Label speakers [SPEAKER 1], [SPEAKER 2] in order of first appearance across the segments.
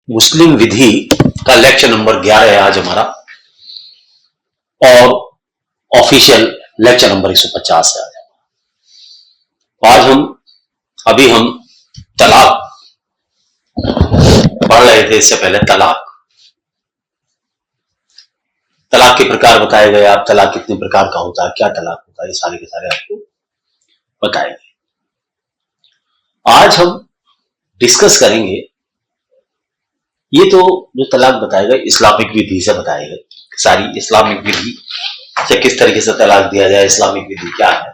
[SPEAKER 1] मुस्लिम विधि का lecture number 11 है आज हमारा, और ऑफिशियल लेक्चर नंबर 150 है आज हम तलाक पढ़ रहे थे। इससे पहले तलाक के प्रकार बताए गए। आप तलाक कितने प्रकार का होता है, क्या तलाक होता है, ये सारे के सारे आपको बताए गए। आज हम डिस्कस करेंगे, ये तो जो तलाक बताएगा इस्लामिक विधि से बताएगा, सारी इस्लामिक विधि से किस तरीके से तलाक दिया जाए, इस्लामिक विधि क्या है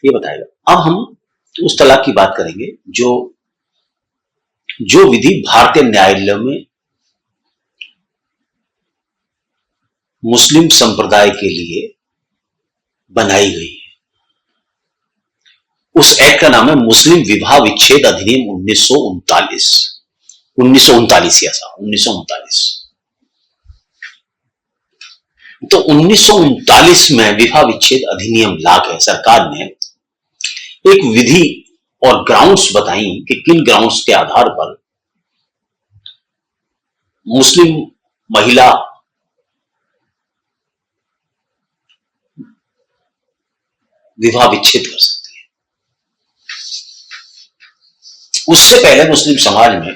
[SPEAKER 1] ये बताएगा। अब हम उस तलाक की बात करेंगे जो विधि भारतीय न्यायालय में मुस्लिम संप्रदाय के लिए बनाई गई है। उस एक्ट का नाम है मुस्लिम विवाह विच्छेद अधिनियम 1939 ऐसा 1939। तो 1939 में विवाह विच्छेद अधिनियम लाकर सरकार ने एक विधि और ग्राउंड्स बताई कि किन ग्राउंड्स के आधार पर मुस्लिम महिला विवाह विच्छेद कर सकती है। उससे पहले मुस्लिम समाज में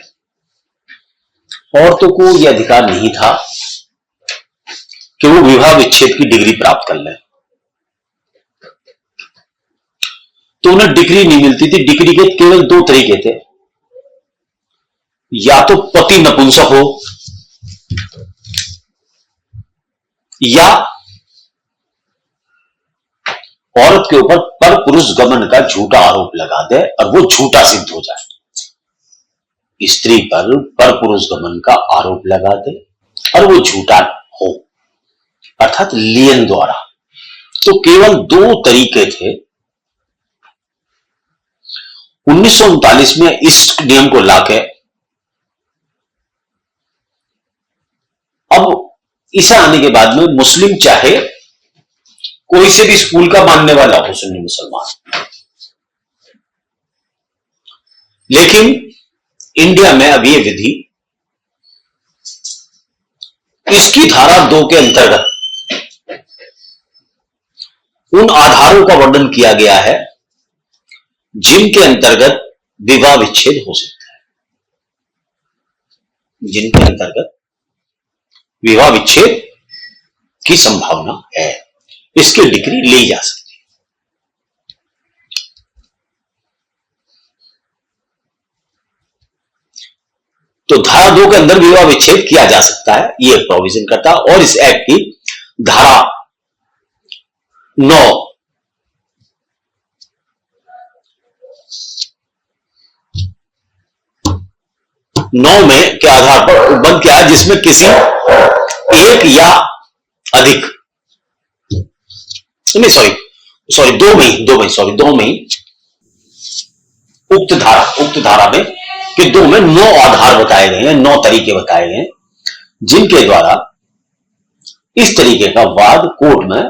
[SPEAKER 1] औरतों को यह अधिकार नहीं था कि वो विवाह विच्छेद की डिग्री प्राप्त कर लें। तो उन्हें डिग्री नहीं मिलती थी। डिग्री के केवल दो तरीके थे, या तो पति नपुंसक हो या औरत के ऊपर पर पुरुष गमन का झूठा आरोप लगा दे और वो झूठा सिद्ध हो जाए। स्त्री पर पुरुष गमन का आरोप लगा दे और वो झूठा हो, अर्थात लियन द्वारा। तो केवल दो तरीके थे। 1939 में इस नियम को लाके अब इसे आने के बाद में मुस्लिम चाहे कोई से भी स्कूल का मानने वाला हो, सुन्नी मुसलमान, लेकिन इंडिया में अब यह विधि इसकी धारा 2 के अंतर्गत उन आधारों का वर्णन किया गया है जिनके अंतर्गत विवाह विच्छेद हो सकता है, जिनके अंतर्गत विवाह विच्छेद की संभावना है, इसकी डिग्री ली जा सकती है। तो धारा 2 के अंदर विवाह विच्छेद किया जा सकता है, यह प्रोविजन करता है। और इस एक्ट की धारा 9 में के आधार पर बंद किया है, जिसमें किसी एक या अधिक दो में उक्त धारा में कि 2 में 9 आधार बताए गए हैं, 9 तरीके बताए गए हैं जिनके द्वारा इस तरीके का वाद कोर्ट में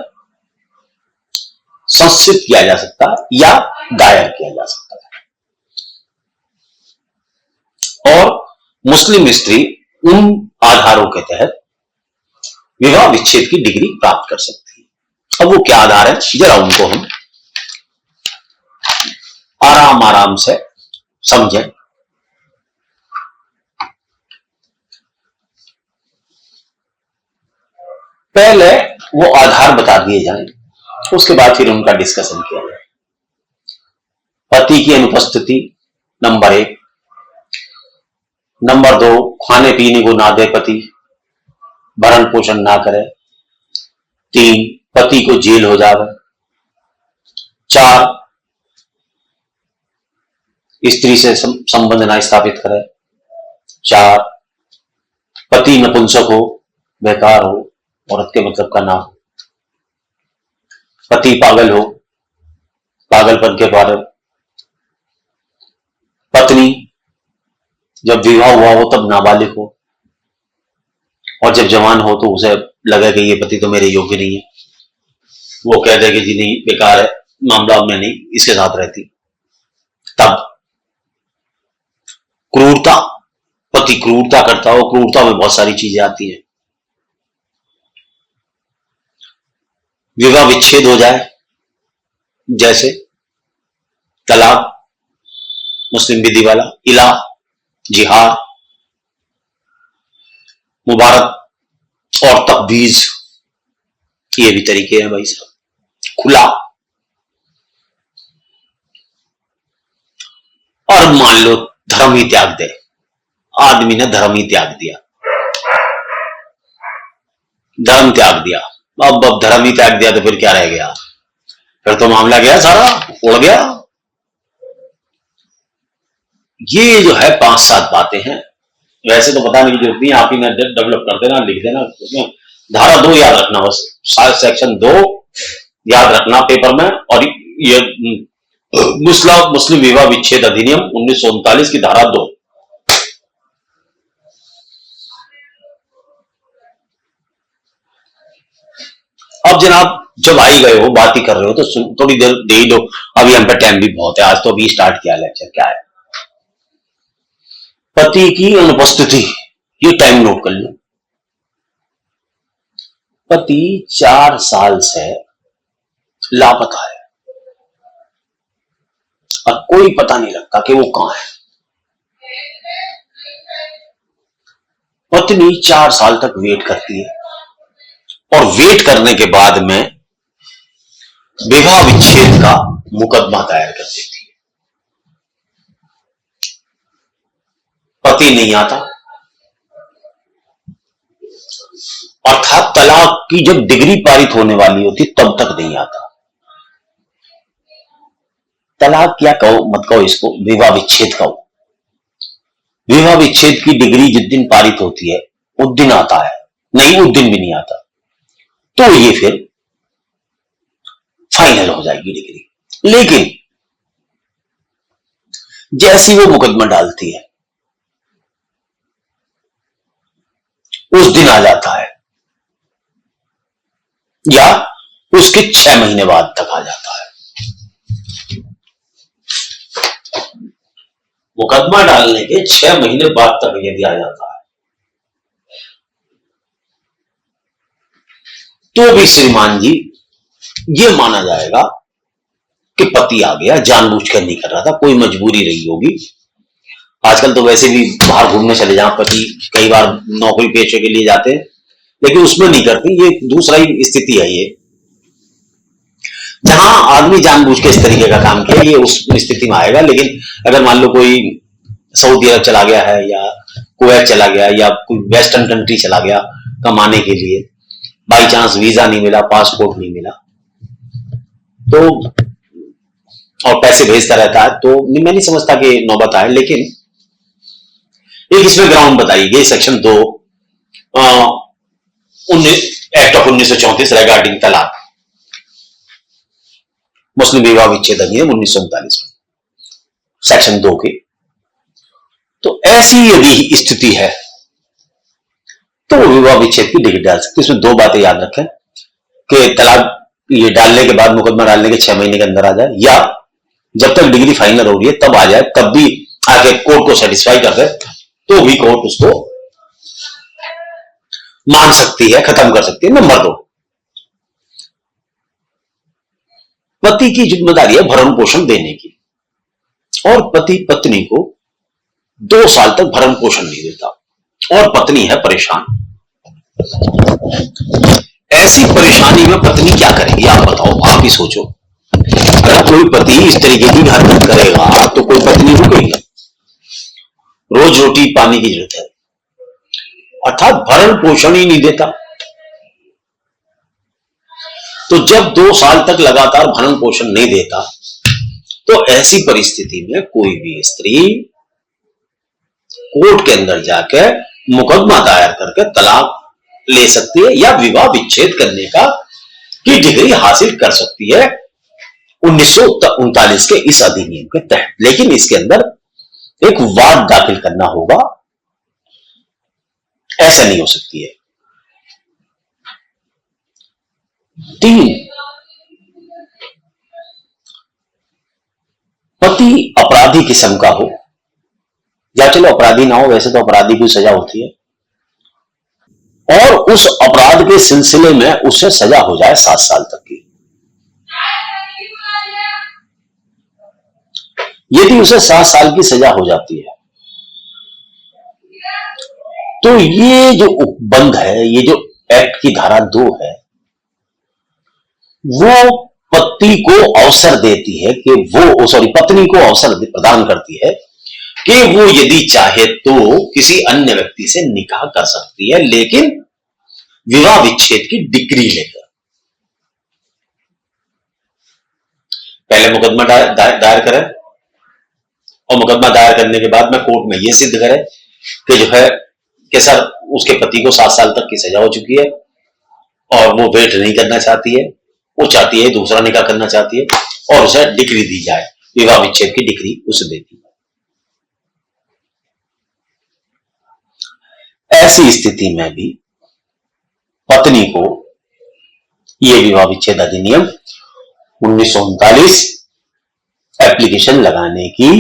[SPEAKER 1] संस्थित किया जा सकता है या दायर किया जा सकता है। और मुस्लिम स्त्री उन आधारों के तहत विवाह विच्छेद की डिग्री प्राप्त कर सकती है। अब वो क्या आधार है, जरा उनको हम आराम से समझें। पहले वो आधार बता दिए जाएं, उसके बाद फिर उनका डिस्कशन किया जाए। पति की अनुपस्थिति नंबर 1। नंबर 2, खाने पीने को ना दे पति, भरण पोषण ना करे। 3, पति को जेल हो जावे। 4, स्त्री से संबंध ना स्थापित करे। 4, पति नपुंसक हो, बेकार हो, औरत के मतलब का ना हो। पति पागल हो, पागलपन के कारण। पत्नी जब विवाह हुआ हो तब नाबालिग हो, और जब जवान हो तो उसे लगे कि ये पति तो मेरे योग्य नहीं है, वो कह दे कि जी नहीं, बेकार है, मामला में नहीं, इसके साथ रहती। तब क्रूरता, पति क्रूरता करता हो, क्रूरता में बहुत सारी चीजें आती हैं। विवाह विच्छेद हो जाए, जैसे तलाक, मुस्लिम विधि वाला, इला, जिहाद, मुबारक और तकबीज, ये भी तरीके हैं भाई साहब। खुला, और मान लो धर्म ही त्याग दे, आदमी ने धर्म ही त्याग दिया, धर्म त्याग दिया, अब धर्म ही त्याग दिया तो फिर क्या रह गया? फिर तो मामला गया सारा, उड़ गया। ये जो है 5-7 बातें हैं, वैसे तो बताने की जरूरत नहीं, आप ही डेवलप कर देना, लिख देना। धारा 2 याद रखना, बस सेक्शन 2 याद रखना पेपर में। और ये मुस्लिम विवाह विच्छेद अधिनियम 1939 की धारा 2। अब जनाब जब आई गए हो, बात ही कर रहे हो, तो थोड़ी देर दे ही दो, अभी हम पे टाइम भी बहुत है, आज तो अभी स्टार्ट किया लेक्चर। क्या है? पति की अनुपस्थिति, ये टाइम नोट कर लो। पति 4 साल से लापता है और कोई पता नहीं लगता कि वो कहां है। पत्नी 4 साल तक वेट करती है और वेट करने के बाद में विवाह विच्छेद का मुकदमा दायर कर देती है। पति नहीं आता, अर्थात तलाक की जब डिग्री पारित होने वाली होती तब तक नहीं आता। तलाक क्या कहो मत कहो, इसको विवाह विच्छेद कहो। विवाह विच्छेद की डिग्री जिस दिन पारित होती है उस दिन आता है, नहीं उस दिन भी नहीं आता, तो ये फिर फाइनल हो जाएगी डिग्री। लेकिन जैसी वो मुकदमा डालती है उस दिन आ जाता है, या उसके 6 महीने बाद तक आ जाता है। मुकदमा डालने के 6 महीने बाद तक यदि आ जाता है तो भी श्रीमान जी ये माना जाएगा कि पति आ गया, जानबूझकर नहीं कर रहा था, कोई मजबूरी रही होगी। आजकल तो वैसे भी बाहर घूमने चले जाएं पति, कई बार नौकरी पेशे के लिए जाते हैं, लेकिन उसमें नहीं करती। ये दूसरा ही स्थिति है, ये जहां आदमी जानबूझ के इस तरीके का काम किया, ये उस स्थिति में आएगा। लेकिन अगर मान लो कोई सऊदी अरब चला गया है, या कुवैत चला गया, या कोई वेस्टर्न कंट्री चला गया कमाने के लिए, बाई चांस वीजा नहीं मिला, पासपोर्ट नहीं मिला, तो और पैसे भेजता रहता है, तो मैं नहीं समझता कि नौबत आए। लेकिन एक इसमें ग्राउंड बताई गई, सेक्शन 2 एक्ट ऑफ 1934 रिगार्डिंग तलाक, मुस्लिम विवाह विच्छेद अधिनियम 1939 में सेक्शन 2 के। तो ऐसी यदि स्थिति है तो विवाह विच्छेद की डिग्री डाल सकते। इसमें 2 बातें याद रखें कि तलाक ये डालने के बाद, मुकदमा डालने के 6 महीने के अंदर आ जाए, या जब तक डिग्री फाइनल हो रही है तब आ जाए, तब भी आके कोर्ट को सेटिस्फाई कर दे तो भी कोर्ट उसको मान सकती है, खत्म कर सकती है। नंबर 2, पति की जिम्मेदारी है भरण पोषण देने की, और पति पत्नी को 2 साल तक भरण पोषण नहीं देता और पत्नी है परेशान। ऐसी परेशानी में पत्नी क्या करेगी, आप बताओ, आप ही सोचो। अगर कोई पति इस तरीके की हरकत करेगा तो कोई पत्नी रुकेगी? रोज रोटी पानी की जरूरत है, अर्थात भरण पोषण ही नहीं देता। तो जब 2 साल तक लगातार भरण पोषण नहीं देता, तो ऐसी परिस्थिति में कोई भी स्त्री कोर्ट के अंदर जाकर मुकदमा दायर करके तलाक ले सकती है, या विवाह विच्छेद करने की डिग्री हासिल कर सकती है 1939 के इस अधिनियम के तहत। लेकिन इसके अंदर एक वाद दाखिल करना होगा, ऐसा नहीं हो सकती है। 3, पति अपराधी किस्म का हो या चलो अपराधी ना हो, वैसे तो अपराधी की सजा होती है, और उस अपराध के सिलसिले में उसे सजा हो जाए 7 साल तक की। यदि उसे 7 साल की सजा हो जाती है तो ये जो उपबंध है, ये जो एक्ट की धारा 2 है, वो पति को अवसर देती है कि वो, सॉरी, पत्नी को अवसर प्रदान करती है कि वो यदि चाहे तो किसी अन्य व्यक्ति से निकाह कर सकती है, लेकिन विवाह विच्छेद की डिग्री लेकर। पहले मुकदमा दायर करे, और मुकदमा दायर करने के बाद में कोर्ट में यह सिद्ध करे कि जो है कि सर उसके पति को 7 साल तक की सजा हो चुकी है और वो वेट नहीं करना चाहती है, वो चाहती है दूसरा निकाह करना चाहती है, और उसे डिग्री दी जाए, विवाह विच्छेद की डिग्री उसे दे दी। ऐसी स्थिति में भी पत्नी को यह विवाह विच्छेद अधिनियम 1939 एप्लीकेशन लगाने की,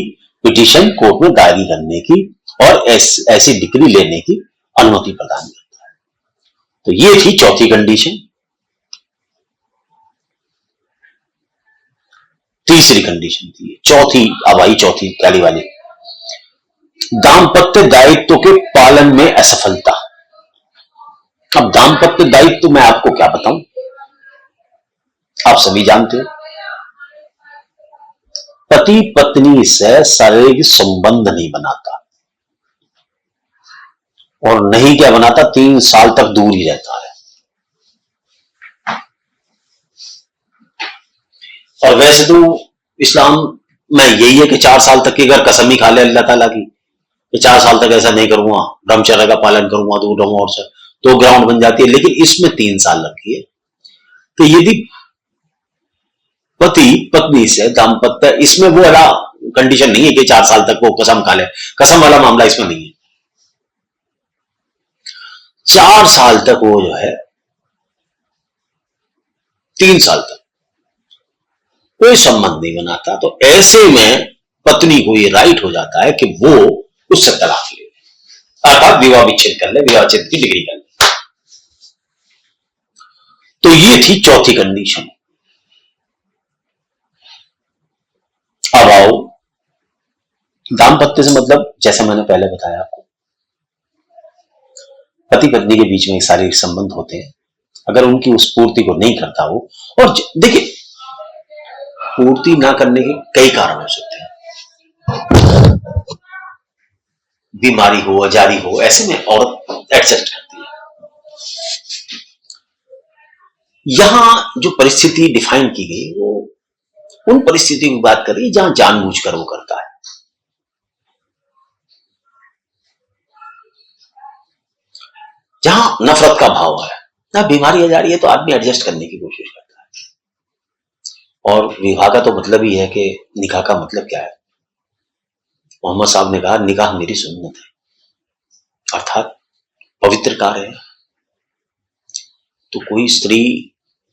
[SPEAKER 1] पिटीशन कोर्ट में दायर करने की और ऐसी डिग्री लेने की अनुमति प्रदान करता है। तो ये थी चौथी कंडीशन। तीसरी कंडीशन थी, चौथी, अब आई चौथी कैली वाली, दाम्पत्य दायित्व के पालन में असफलता। अब दाम्पत्य दायित्व मैं आपको क्या बताऊं, आप सभी जानते हो, पति पत्नी से शारीरिक संबंध नहीं बनाता, और नहीं क्या बनाता, 3 साल तक दूर ही रहता है। और वैसे तो इस्लाम में यही है कि 4 साल तक की अगर कसम ही खा ले अल्लाह ताला की कि 4 साल तक ऐसा नहीं करूंगा, ब्रह्मचर्य का पालन करूंगा, दूर रहूंगा, और से तो ग्राउंड बन जाती है, लेकिन इसमें 3 साल रखी है। तो यदि पति पत्नी से दाम्पत्य, इसमें वो वाला कंडीशन नहीं है कि 4 साल तक वो कसम खा ले, कसम वाला मामला इसमें नहीं है। 4 साल तक वो जो है, 3 साल तक कोई संबंध नहीं बनाता, तो ऐसे में पत्नी को ये राइट हो जाता है कि वो उससे तलाक ले, अर्थात विवाह विच्छेद कर ले, विवाह विच्छेद की डिग्री कर ले। तो ये थी चौथी कंडीशन। अब आओ, दाम्पत्य से मतलब जैसा मैंने पहले बताया आपको, पति पत्नी के बीच में एक शारीरिक संबंध होते हैं, अगर उनकी उस पूर्ति को नहीं करता वो, और देखिए पूर्ति ना करने के कई कारण हो सकते हैं, बीमारी हो, अजारी हो, ऐसे में औरत एडजस्ट करती है। यहां जो परिस्थिति डिफाइन की गई वो उन परिस्थितियों की बात कर रही है जहां जानबूझकर वो करता है। जहां नफरत का भाव है, ना बीमारी अजारी है, तो आदमी एडजस्ट करने की कोशिश करता है। और विवाह का तो मतलब ही है कि निकाह का मतलब क्या है, मोहम्मद साहब ने कहा निकाह मेरी सुन्नत है, अर्थात पवित्र कार्य है। तो कोई स्त्री,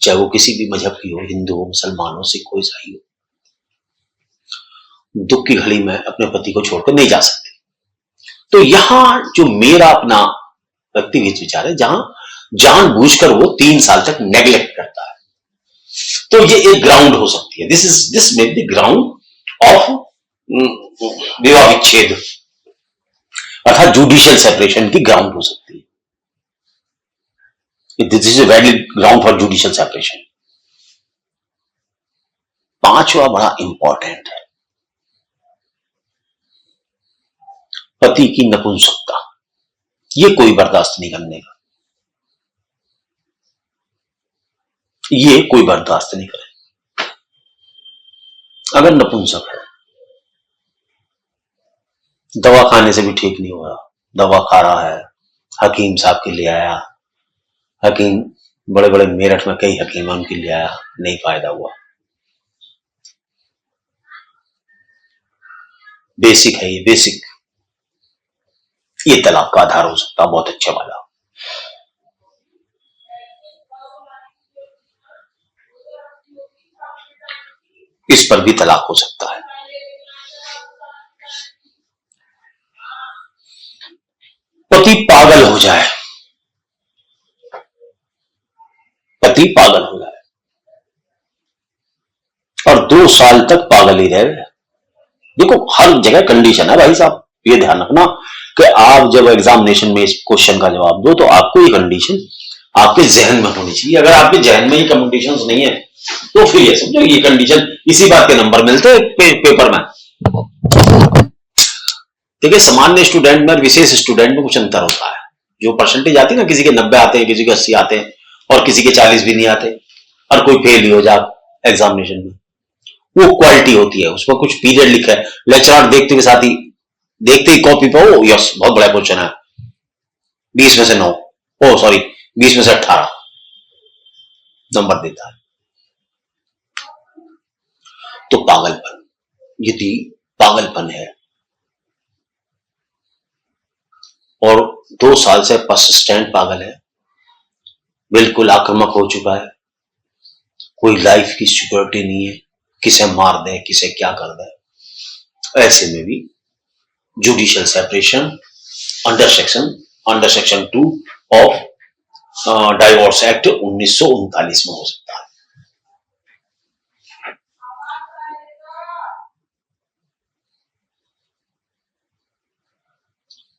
[SPEAKER 1] चाहे वो किसी भी मजहब की हो, हिंदू हो, मुसलमान हो, सिख हो, ईसाई हो, दुख की घड़ी में अपने पति को छोड़कर नहीं जा सकती। तो यहां जो मेरा अपना व्यक्तिगत विचार है, जहां जानबूझकर वो 3 साल तक नेग्लेक्ट करता है, तो ये एक ग्राउंड हो सकती है। This may be the ground of विवाह विच्छेद, अर्थात जुडिशियल सेपरेशन की ग्राउंड हो सकती है। This is a valid ground for judicial separation. पांचवा बड़ा इंपॉर्टेंट है, पति की नपुंसकता। ये कोई बर्दाश्त नहीं करने का, ये कोई बर्दाश्त नहीं करे। अगर नपुंसक है, दवा खाने से भी ठीक नहीं हो रहा, दवा खा रहा है, हकीम साहब के लिए आया, हकीम बड़े बड़े मेरठ में कई हकीम है, उनके लिए आया, नहीं फायदा हुआ, बेसिक है ये, बेसिक, ये तलाक का आधार हो सकता, बहुत अच्छा वाला। इस पर भी तलाक हो सकता है। पागल हो जाए, पति पागल हो जाए और 2 साल तक पागल ही रहे। देखो हर जगह कंडीशन है भाई साहब, ये ध्यान रखना कि आप जब एग्जामिनेशन में इस क्वेश्चन का जवाब दो तो आपको ये कंडीशन आपके जहन में होनी चाहिए। अगर आपके जहन में ये कंडीशंस नहीं है तो फिर ये समझो ये कंडीशन, इसी बात के नंबर मिलते हैं पेपर में। देखिए सामान्य स्टूडेंट में और विशेष स्टूडेंट में कुछ अंतर होता है। जो परसेंटेज आती है ना, किसी के 90 आते हैं, किसी के 80 आते हैं और किसी के 40 भी नहीं आते और कोई फेल ही हो जाए एग्जामिनेशन में, वो क्वालिटी होती है। उसमें कुछ पीरियड लिखा है, लेक्चर देखते हुए साथ ही देखते ही कॉपी पे ओ यस बहुत बड़ा क्वेश्चन है, 20 में से 9, ओ सॉरी 20 में से 18 नंबर देता है। तो पागलपन, यदि पागलपन है और 2 साल से परसिस्टेंट पागल है, बिल्कुल आक्रामक हो चुका है, कोई लाइफ की सिक्योरिटी नहीं है, किसे मार दे किसे क्या कर दे, ऐसे में भी judicial separation under section 2 of divorce act 1939 में हो सकता है।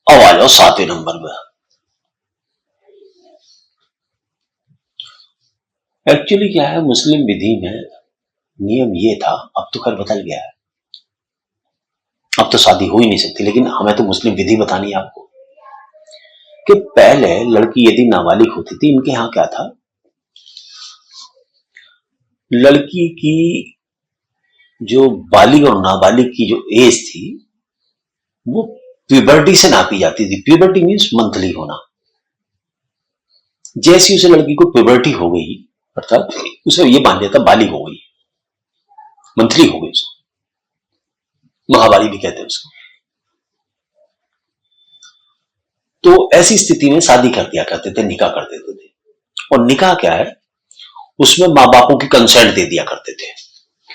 [SPEAKER 1] अब आ जाओ 7वें नंबर में। एक्चुअली क्या है, मुस्लिम विधि में नियम ये था, अब तो खैर बदल गया है, अब तो शादी हो ही नहीं सकती, लेकिन हमें तो मुस्लिम विधि बतानी है आपको कि पहले लड़की यदि नाबालिग होती थी, इनके यहां क्या था, लड़की की जो बालिग और नाबालिग की जो एज थी वो प्यूबर्टी से नापी जाती थी। प्यूबर्टी मींस मंथली होना। जैसी उसे लड़की को प्यूबर्टी हो गई, अर्थात उसे ये मान लिया था बालिग हो गई, मंथली हो गई, उसको महाबाली भी कहते हैं उसको, तो ऐसी स्थिति में शादी कर दिया करते थे, निकाह कर देते थे। और निकाह क्या है, उसमें माँ बापों की कंसेंट दे दिया करते थे।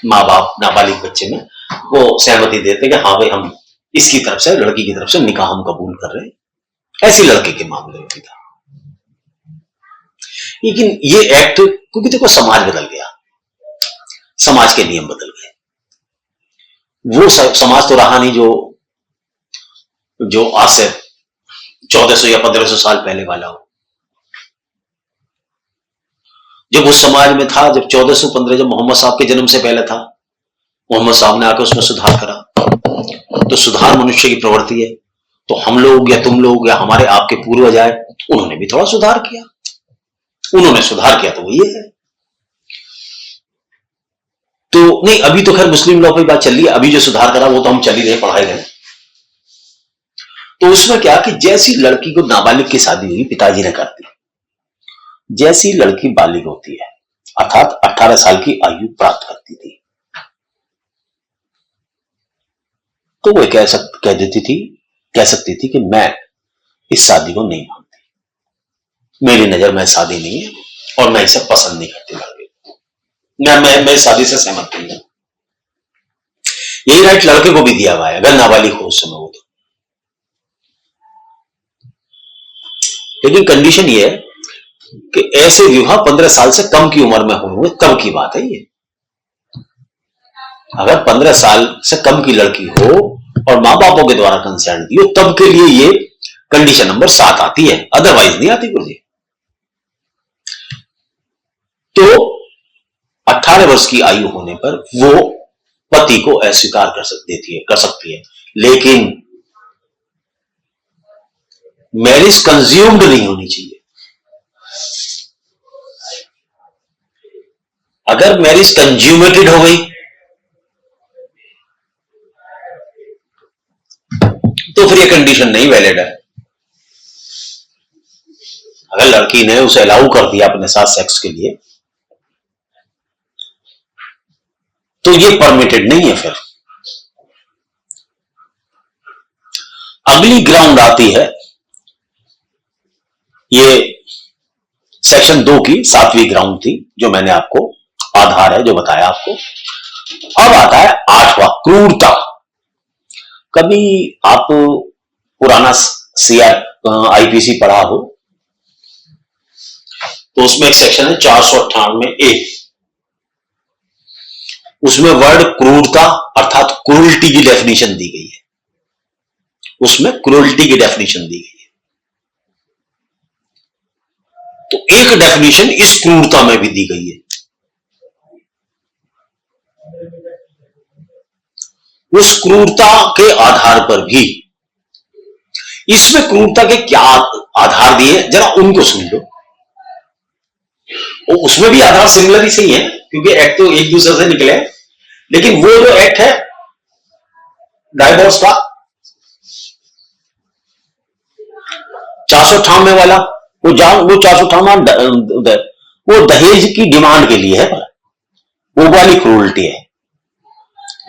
[SPEAKER 1] माँ बाप नाबालिग बच्चे में वो सहमति देते कि हाँ भाई हम इसकी तरफ से, लड़की की तरफ से निकाह हम कबूल कर रहे हैं। ऐसी लड़के के मामले में भी था। लेकिन ये एक्ट, क्योंकि देखो समाज बदल गया, समाज के नियम बदल गए, वो समाज तो रहा नहीं जो आज से 1400 या 1500 साल पहले वाला हो। जब उस समाज में था, जब 1415, जब मोहम्मद साहब के जन्म से पहले था, मोहम्मद साहब ने आकर उसमें सुधार करा। तो सुधार मनुष्य की प्रवृत्ति है, तो हम लोग या तुम लोग या हमारे आपके पूर्वज आए, उन्होंने भी थोड़ा सुधार किया। उन्होंने सुधार किया तो वो ये है। तो नहीं, अभी तो खैर मुस्लिम लॉ की बात चल रही है, अभी जो सुधार करा वो तो हम चल ही रहे, पढ़ाए गए। तो उसमें क्या कि जैसी लड़की को नाबालिग की शादी हुई, पिताजी ने कर दी, जैसी लड़की बालिग होती है अर्थात 18 साल की आयु प्राप्त करती थी, तो वो कह सकती थी कि मैं इस शादी को नहीं मानती, मेरी नजर में शादी नहीं है और मैं इसे पसंद नहीं करती लड़के को, मैं शादी से सहमत नहीं हूं। यही राइट लड़के को भी दिया हुआ है अगर नाबालिग हो उस समय वो तो। लेकिन कंडीशन ये है कि ऐसे विवाह 15 साल से कम की उम्र में हुए तब की बात है ये। अगर 15 साल से कम की लड़की हो और मां बापों के द्वारा कंसेंट दी हो, तब के लिए ये कंडीशन नंबर 7 आती है, अदरवाइज नहीं आती गुरुजी। तो 18 वर्ष की आयु होने पर वो पति को अस्वीकार कर सकती है, लेकिन मैरिज कंज्यूम्ड नहीं होनी चाहिए। अगर मैरिज कंज्यूमेटेड हो गई तो फिर ये कंडीशन नहीं वैलिड है। अगर लड़की ने उसे अलाउ कर दिया अपने साथ सेक्स के लिए तो ये परमिटेड नहीं है। फिर अगली ग्राउंड आती है, ये सेक्शन 2 की 7वीं ग्राउंड थी जो मैंने आपको, आधार है जो बताया आपको। अब आता है 8वां, क्रूरता। कभी आप पुराना आईपीसी पढ़ा हो तो उसमें एक सेक्शन है 498A, उसमें वर्ड क्रूरता अर्थात क्रूरल्टी की डेफिनेशन दी गई है। उसमें क्रूरल्टी की डेफिनेशन दी गई है। तो एक डेफिनेशन इस क्रूरता में भी दी गई है। उस क्रूरता के आधार पर भी इसमें क्रूरता के क्या आधार दिए जरा उनको सुन लो। उसमें भी आधार सिमिलर ही सही है क्योंकि एक्ट तो एक दूसरे से निकले, लेकिन वो जो एक्ट है डाइवोर्स का 498 वाला, वो 498 वो दहेज की डिमांड के लिए है, वो वाली क्रूरल्टी है,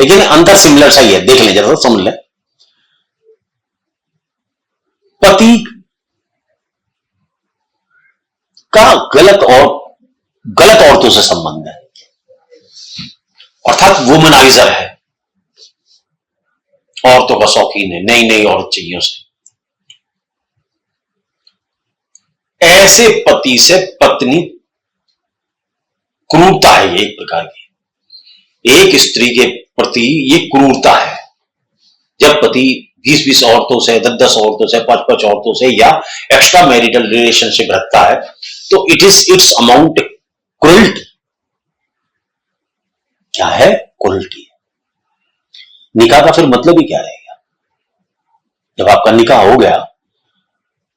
[SPEAKER 1] लेकिन अंतर सिमिलर सा ही है। देख लें जरा, समझ लें। पति का गलत औरतों से संबंध है, अर्थात वुमनाइजर है, औरतों का शौकीन है, नई नई औरत चाहिए उसे। ऐसे पति से पत्नी क्रूरता है, ये एक प्रकार की एक स्त्री के प्रति ये क्रूरता है। जब पति 20-20 औरतों से, 10-10 औरतों से, 5-5 औरतों से या एक्स्ट्रा मैरिटल रिलेशनशिप रखता है तो इट्स अमाउंट क्रूरल्टी। क्या है? क्रूरल्टी। निकाह का फिर मतलब ही क्या रहेगा? जब आपका निकाह हो गया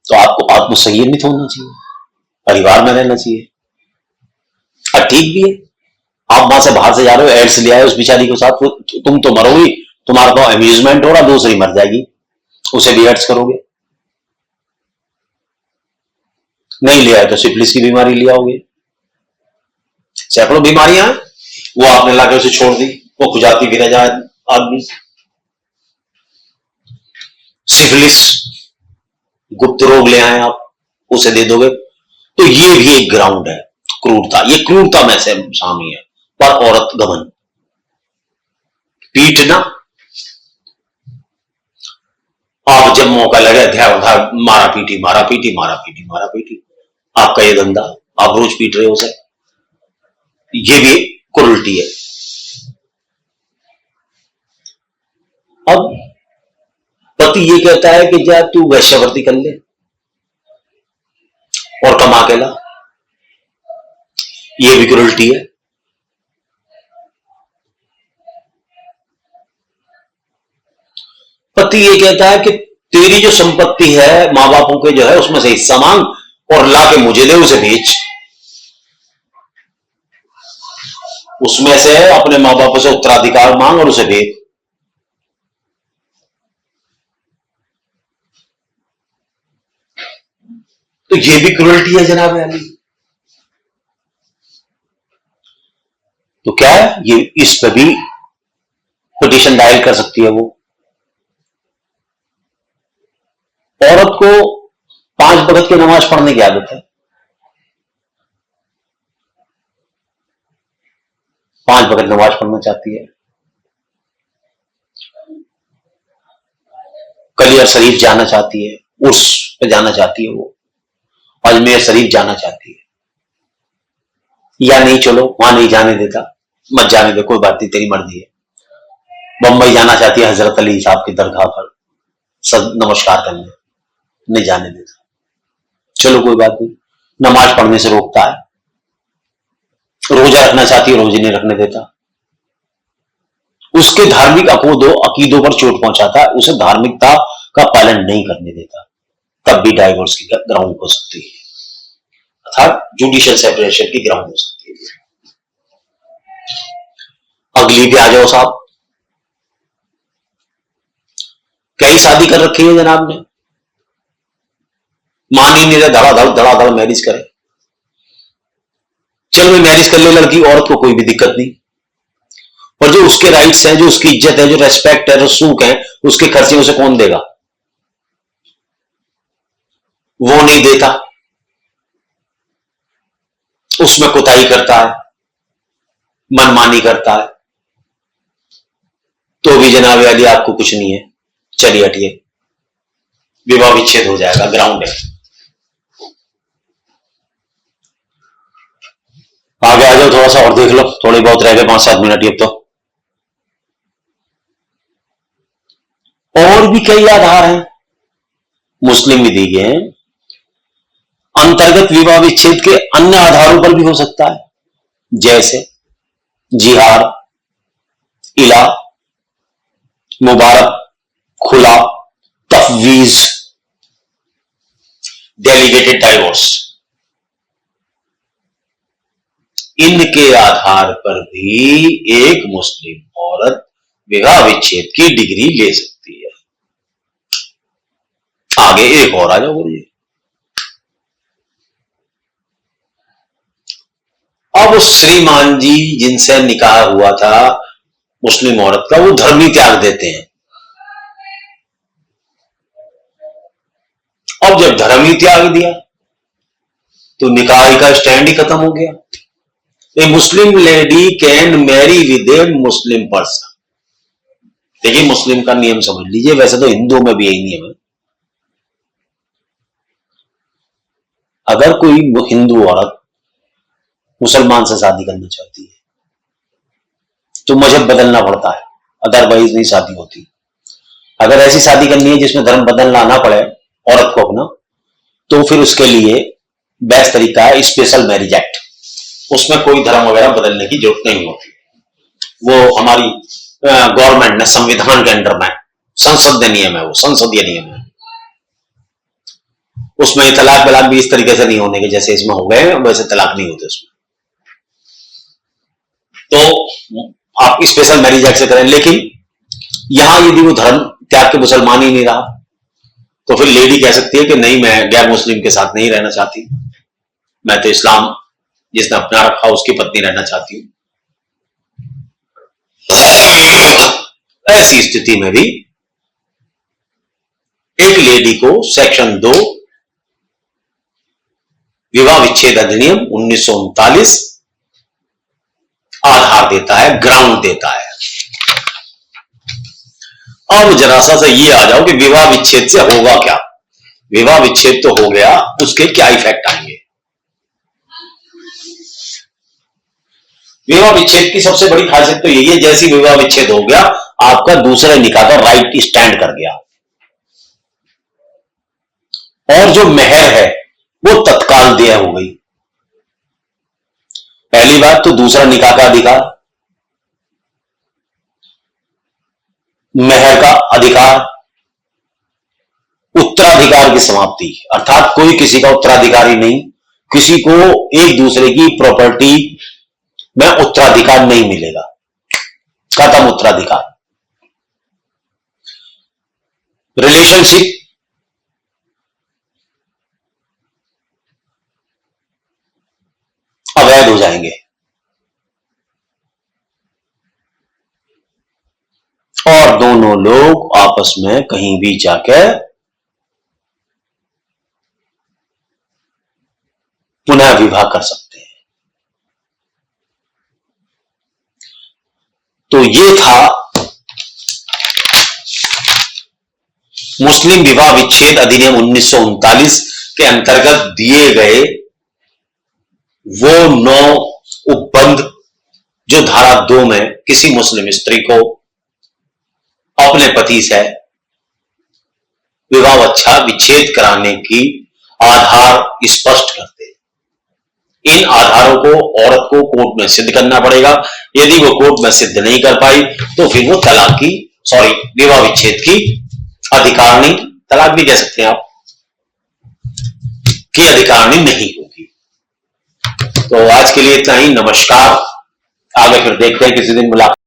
[SPEAKER 1] तो आपको आत्मसंयमित होना चाहिए, परिवार में रहना चाहिए। और ठीक भी है, आप वहां से बाहर से जा रहे हो, एड्स ले आए उस बेचारी के साथ, तुम तो मरोगी, तुम्हारा तो अम्यूजमेंट हो रहा, दूसरी मर जाएगी, उसे भी एड्स करोगे। नहीं ले आए तो सिफिलिस की बीमारी ले आओगे। सैकड़ों बीमारियां हैं, वो आपने लाके उसे छोड़ दी, वो खुजाती भी रह जाए आदमी। सिफिलिस गुप्त रोग ले आए आप, उसे दे दोगे, तो ये भी एक ग्राउंड है क्रूरता। ये क्रूरता में से शामिल है। पर औरत गमन, पीटना, आप जब मौका लगे मारा पीटी मारा पीटी मारा पीटी मारा पीटी, आपका ये धंधा, आप रोज पीट रहे हो उसे, ये भी क्रूरल्टी है। अब पति ये कहता है कि जा तू वैश्यावृत्ति कर ले और कमा के ला, ये भी क्रूरल्टी है। पति ये कहता है कि तेरी जो संपत्ति है मां बापों के जो है उसमें से हिस्सा मांग और ला के मुझे दे, उसे बेच, उसमें से अपने मां बापों से उत्तराधिकार मांग और उसे बेच। तो ये भी क्रूरल्टी है जनाब अली। तो क्या है ये, इस पर भी पिटीशन दायर कर सकती है वो। औरत को 5 वक्त की नमाज पढ़ने की आदत है, 5 वक्त नमाज पढ़ना चाहती है, कलियर शरीफ जाना चाहती है, उर्स पे जाना चाहती है, वो अजमेर शरीफ जाना चाहती है, या नहीं चलो वहां नहीं जाने देता, मत जाने दे, कोई बात नहीं, तेरी मर्जी है। बंबई जाना चाहती है हजरत अली साहब की दरगाह पर सब नमस्कार करने, नहीं जाने देता, चलो कोई बात नहीं, नमाज पढ़ने से रोकता है। रोजा रखना चाहती है, रोजे नहीं रखने देता, उसके धार्मिक अकीदों पर चोट पहुंचाता है, उसे धार्मिकता का पालन नहीं करने देता, तब भी डाइवोर्स की ग्राउंड हो सकती है, अर्थात जुडिशियल सेपरेशन की ग्राउंड हो सकती है। अगली पे आ जाओ साहब, कई शादी कर रखी है जनाब ने, मान ही नहीं रहे, धड़ाधड़ मैरिज करे, चल मैं मैरिज कर ले लड़की, औरत को कोई भी दिक्कत नहीं, और जो उसके राइट्स हैं, जो उसकी इज्जत है, जो रेस्पेक्ट है, जो सुख है, उसके खर्चे उसे कौन देगा? वो नहीं देता, उसमें कुताही करता है, मनमानी करता है, तो भी जनाब अली आपको कुछ नहीं है, चलिए हटिए, विवाह विच्छेद हो जाएगा, ग्राउंड है। आगे आ जाओ, थोड़ा सा और देख लो, थोड़े बहुत रह गए 5-7 मिनट अब तो। और भी कई आधार हैं, मुस्लिम विधि के हैं। अंतर्गत विवाह विच्छेद के अन्य आधारों पर भी हो सकता है, जैसे जिहार, इला, मुबारक, खुला, तफवीज, डेलीगेटेड डाइवोर्स। इनके आधार पर भी एक मुस्लिम औरत विवाह विच्छेद की डिग्री ले सकती है। आगे एक और आ जाओ, बोलिए। अब श्रीमान जी जिनसे निकाह हुआ था मुस्लिम औरत का, वो धर्मी त्याग देते हैं। अब जब धर्मी त्याग दिया तो निकाह का स्टैंड ही खत्म हो गया। A Muslim lady can marry with a Muslim person. देखिए, मुस्लिम का नियम समझ लीजिए, वैसे तो हिंदुओं में भी यही नियम है। अगर कोई हिंदू औरत मुसलमान से शादी करना चाहती है तो मजहब बदलना पड़ता है, अदरवाइज नहीं शादी होती। अगर ऐसी शादी करनी है जिसमें धर्म बदलना ना पड़े औरत को अपना, तो फिर उसके लिए बेस्ट तरीका है स्पेशल मैरिज एक्ट। उसमें कोई धर्म वगैरह बदलने की जरूरत नहीं होती। वो हमारी गवर्नमेंट ने संविधान के अंडर में संसदीय नियम है, वो संसदीय नियम है। उसमें तलाक बलाक भी इस तरीके से नहीं होने के जैसे इसमें हो गए, वैसे तलाक नहीं होते उसमें। तो आप स्पेशल मैरिज एक्ट से करें। लेकिन यहां यदि वो धर्म त्याग के मुसलमान ही नहीं रहा, तो फिर लेडी कह सकती है कि नहीं, मैं गैर मुस्लिम के साथ नहीं रहना चाहती, मैं तो इस्लाम जिसने अपना रखा उसकी पत्नी रहना चाहती हूं। ऐसी स्थिति में भी एक लेडी को सेक्शन 2 विवाह विच्छेद अधिनियम 1939 आधार देता है, ग्राउंड देता है। अब जरा सा ये आ जाओ कि विवाह विच्छेद से होगा क्या। विवाह विच्छेद तो हो गया, उसके क्या इफेक्ट आएंगे। विवाह विच्छेद की सबसे बड़ी खासियत तो यही है, जैसी विवाह विच्छेद हो गया, आपका दूसरे निकाह का राइट स्टैंड कर गया, और जो मेहर है वो तत्काल देय हो गई। पहली बात तो दूसरा निकाह का अधिकार, मेहर का अधिकार, उत्तराधिकार की समाप्ति, अर्थात कोई किसी का उत्तराधिकारी नहीं, किसी को एक दूसरे की प्रॉपर्टी में उत्तराधिकार नहीं मिलेगा, खत्म उत्तराधिकार। रिलेशनशिप अवैध हो जाएंगे, और दोनों लोग आपस में कहीं भी जाकर पुनः विवाह कर सकते हैं। तो ये था मुस्लिम विवाह विच्छेद अधिनियम 1939 के अंतर्गत दिए गए वो 9 उपबंध, जो धारा 2 में किसी मुस्लिम स्त्री को अपने पति से विवाह विच्छेद कराने की आधार स्पष्ट करते हैं। इन आधारों को औरत को कोर्ट में सिद्ध करना पड़ेगा। यदि वो कोर्ट में सिद्ध नहीं कर पाई तो फिर वो तलाक की विवाह विच्छेद की अधिकारिणी, तलाक भी कह सकते हैं आप, की अधिकारिणी नहीं होगी। तो आज के लिए इतना ही। नमस्कार। आगे फिर देखते हैं, किसी दिन मुलाकात।